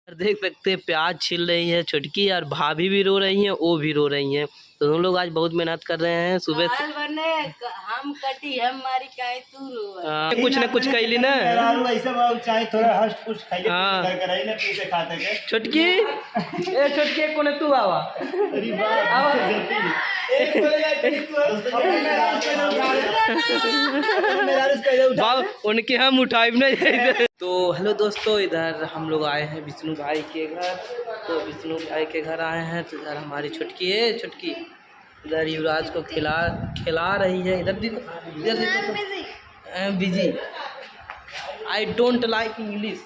देख सकते हैं प्याज छिल रही है छुटकी, और भाभी भी रो रही हैं, वो भी रो रही हैं। तो हम लोग आज बहुत मेहनत कर रहे हैं सुबह से। हम कटी हमारी काहे तू रो कुछ न कुछ कैली ना। छुटकी ए छुटकी कोने तू आवा उनके हम उठाए नहीं। तो हेलो दोस्तों, इधर हम लोग आए हैं विष्णु भाई के घर। तो विष्णु भाई के घर आए हैं तो इधर हमारी छुटकी है, छुटकी इधर युवराज को खिला रही है। इधर देखो, इधर देखो, busy. I don't like English.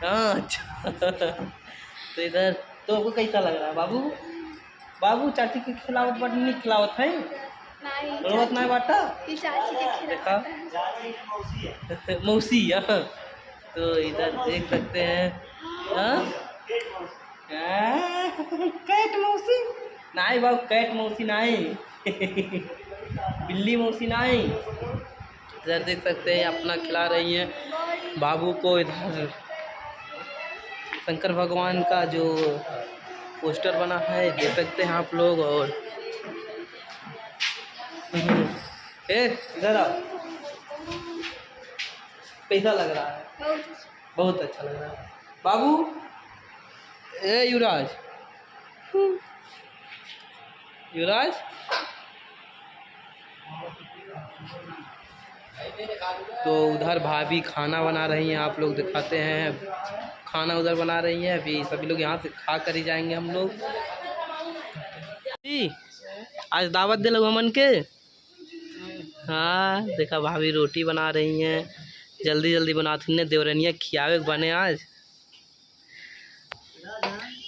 हाँ अच्छा। तो इधर तो आपको कैसा लग रहा है बाबू? बाबू चाची की खिलावट बट नहीं खिलावत है, रोवत नहीं बाटा देखा मौसी। हाँ तो इधर देख सकते हैं। कैट मौसी नहीं बाबू, कैट मौसी नहीं। बिल्ली मौसी नहीं। इधर देख सकते हैं अपना खिला रही हैं बाबू को। इधर शंकर भगवान का जो पोस्टर बना है देख सकते हैं आप लोग। और इधर आओ, कैसा लग रहा है? बहुत अच्छा लग रहा है बाबू। ए युवराज, युवराज तो उधर भाभी खाना बना रही हैं, आप लोग दिखाते हैं। खाना उधर बना रही है, अभी सभी लोग यहाँ से खा कर ही जाएंगे हम लोग। आज दावत दे लोग हमन के। हाँ देखा भाभी रोटी बना रही हैं, जल्दी जल्दी बनाती ने देवरनिया खियावे बने आज।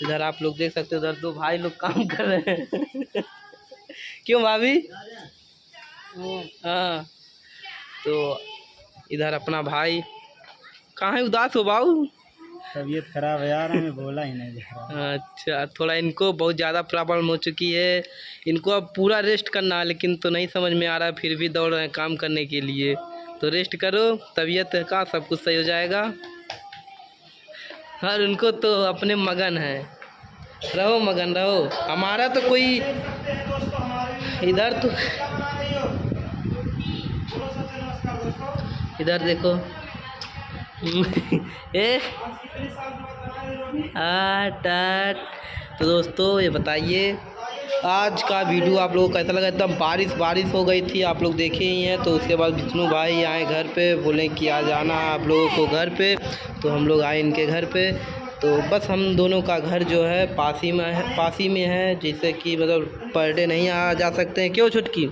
इधर आप लोग देख सकते हो, उधर दो भाई लोग काम कर रहे हैं। क्यों भाभी? हाँ तो इधर अपना भाई कहाँ है? उदास हो बाबू? तबीयत खराब है यार, हमें बोला ही नहीं जा रहा। अच्छा थोड़ा इनको बहुत ज़्यादा प्रॉब्लम हो चुकी है, इनको अब पूरा रेस्ट करना है, लेकिन तो नहीं समझ में आ रहा है, फिर भी दौड़ रहे हैं काम करने के लिए। तो रेस्ट करो, तबीयत का सब कुछ सही हो जाएगा। और उनको तो अपने मगन है, रहो मगन रहो। हमारा तो कोई इधर तो इधर देखो। ए तो दोस्तों ये बताइए आज का वीडियो आप लोगों को कैसा लगा? एकदम बारिश हो गई थी, आप लोग देखे ही हैं। तो उसके बाद विष्णु भाई आए घर पे, बोले कि आज आना आप लोगों को घर पे। तो हम लोग आए इनके घर पे। तो बस हम दोनों का घर जो है पास ही में है, जिससे कि मतलब पर डे नहीं आ जा सकते हैं। क्यों छुटकी?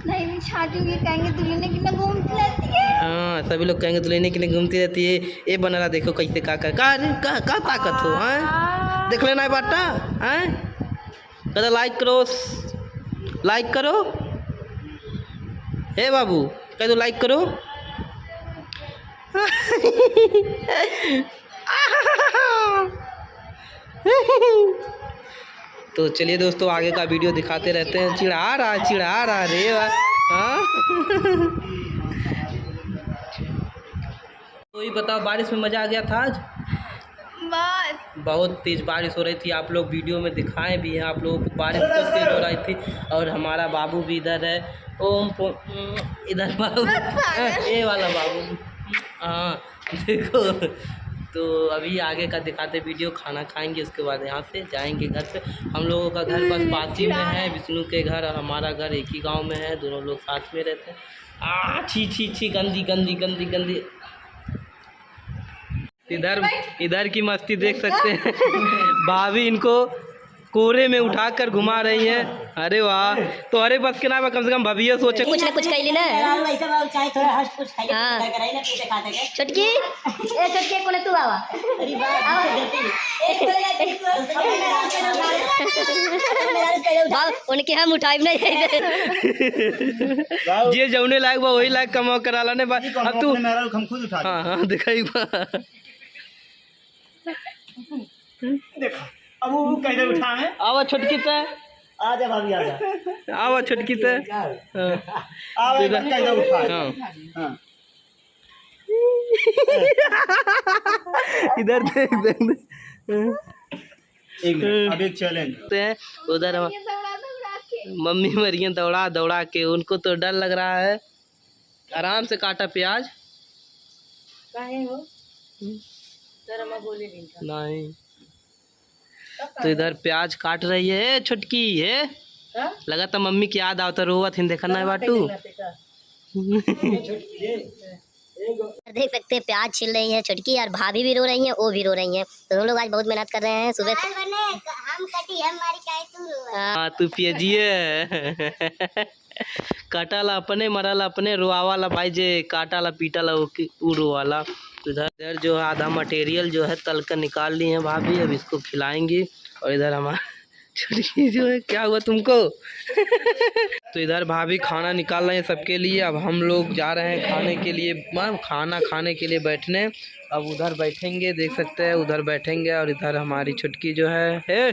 नहीं शादी कहेंगे दुल्हन की ना घूमती रहती है। हाँ सभी लोग कहेंगे दुल्हन के लिए घूमती रहती है। ये बना देखो कैसे का ताकत हो। हाँ देख लेना बाटा। हाँ कदा लाइक करो हे बाबू, कह दो लाइक करो। तो चलिए दोस्तों आगे का वीडियो दिखाते रहते हैं। चिढ़ा रहा रे हाँ। तो ये बताओ बारिश में मज़ा आ गया था आज? बहुत तेज़ बारिश हो रही थी, आप लोग वीडियो में दिखाएं भी हैं आप लोगों को। बारिश बहुत तेज़ हो रही थी। और हमारा बाबू भी इधर है, इधर बाबू, ये वाला बाबू। हाँ देखो। तो अभी आगे का दिखाते वीडियो, खाना खाएंगे उसके बाद यहाँ से जाएंगे घर पे। हम लोगों का घर बस पास ही में है, विष्णु के घर और हमारा घर एक ही गांव में है, दोनों लोग साथ में रहते हैं। छी गंदी। इधर की मस्ती देख सकते हैं। भाभी इनको कोरे में उठाकर घुमा रही है। अरे वाह, तो अरे बस के नाम कम से कम भाभी सोचे कुछ ना कुछ कैली ना। छुटकी ए छुटकी कोने तू आवा। उनके हम उठाए नहीं। ये जौने लायक बा वही लायक कमा कराला ने। अब तू हम खुद उठा। हाँ दिखाई देखो अब वो कैसे उठाए। आवा छुटकी ते आजा भाभी आजा। आवा छुटकी ते आवा कैसे उठाए। हाँ इधर देख देख एक मिनट, अब एक चैलेंज। उधर ये दौड़ा दौड़ा के मम्मी मरी हैं दौड़ा दौड़ा के, उनको तो डर लग रहा है। आराम से काटा प्याज। नहीं तो इधर प्याज काट रही है छुटकी है। लगा था मम्मी की याद आवता रोवा थी देखा ना बाटू। देख सकते हैं प्याज छिल रही है छुटकी, और भाभी भी रो रही हैं, वो भी रो रही हैं। तो हम लोग आज बहुत मेहनत कर रहे हैं सुबह से। हम कटी हमारी तू हाँ तू पियजिए काटाला अपने मराला अपने रोआवाला भाई जे काटाला पीटाला वो रोवाला। तो इधर जो है आधा मटेरियल जो है तल कर निकाल ली है भाभी, अब इसको खिलाएंगी। और इधर हमारा छुटकी जो है, क्या हुआ तुमको? तो इधर भाभी खाना निकाल रहे हैं सबके लिए। अब हम लोग जा रहे हैं खाने के लिए, खाना खाने के लिए बैठने। अब उधर बैठेंगे, देख सकते हैं उधर बैठेंगे। और इधर हमारी छुटकी जो है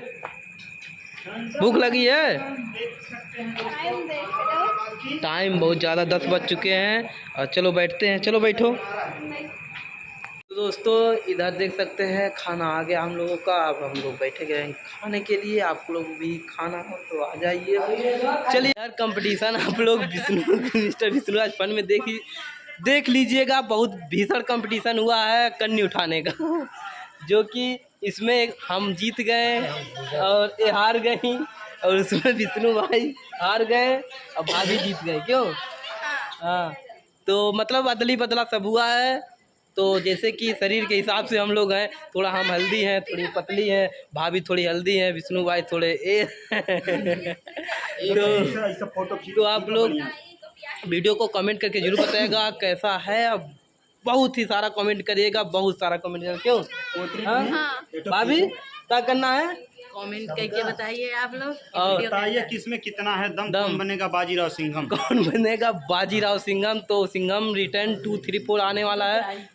भूख लगी है। टाइम देख रहे हो? टाइम बहुत ज़्यादा 10 बज चुके हैं और चलो बैठते हैं, चलो बैठो। तो दोस्तों इधर देख सकते हैं खाना आ गया हम लोगों का। अब हम लोग बैठे गए हैं खाने के लिए। आप लोग भी खाना हो तो आ जाइए। चलिए यार कंपटीशन आप लोग मिस्टर विष्णुराज फन में देख लीजिएगा। बहुत भीषण कंपटीशन हुआ है कन्नी उठाने का, जो कि इसमें हम जीत गए और ये हार गई, और उसमें विष्णु भाई हार गए और भाभी जीत गए। क्यों? हाँ तो मतलब अदली बदला सब हुआ है। तो जैसे कि शरीर के हिसाब से हम लोग हैं, थोड़ा हम हेल्दी हैं, थोड़ी पतली हैं, भाभी थोड़ी हेल्दी हैं, विष्णु भाई थोड़े तो आप लोग वीडियो को कमेंट करके जरूर बताइएगा कैसा है। अब बहुत ही सारा कमेंट करिएगा, बहुत सारा कमेंट करिएगा। क्यों? हाँ भाभी क्या करना है? कमेंट करके बताइए आप लोग। और बताइए किसमें कितना है दम, कौन बनेगा बाजीराव सिंघम। कौन बनेगा बाजीराव सिंघम? तो सिंघम रिटर्न 2, 3, 4 आने वाला है।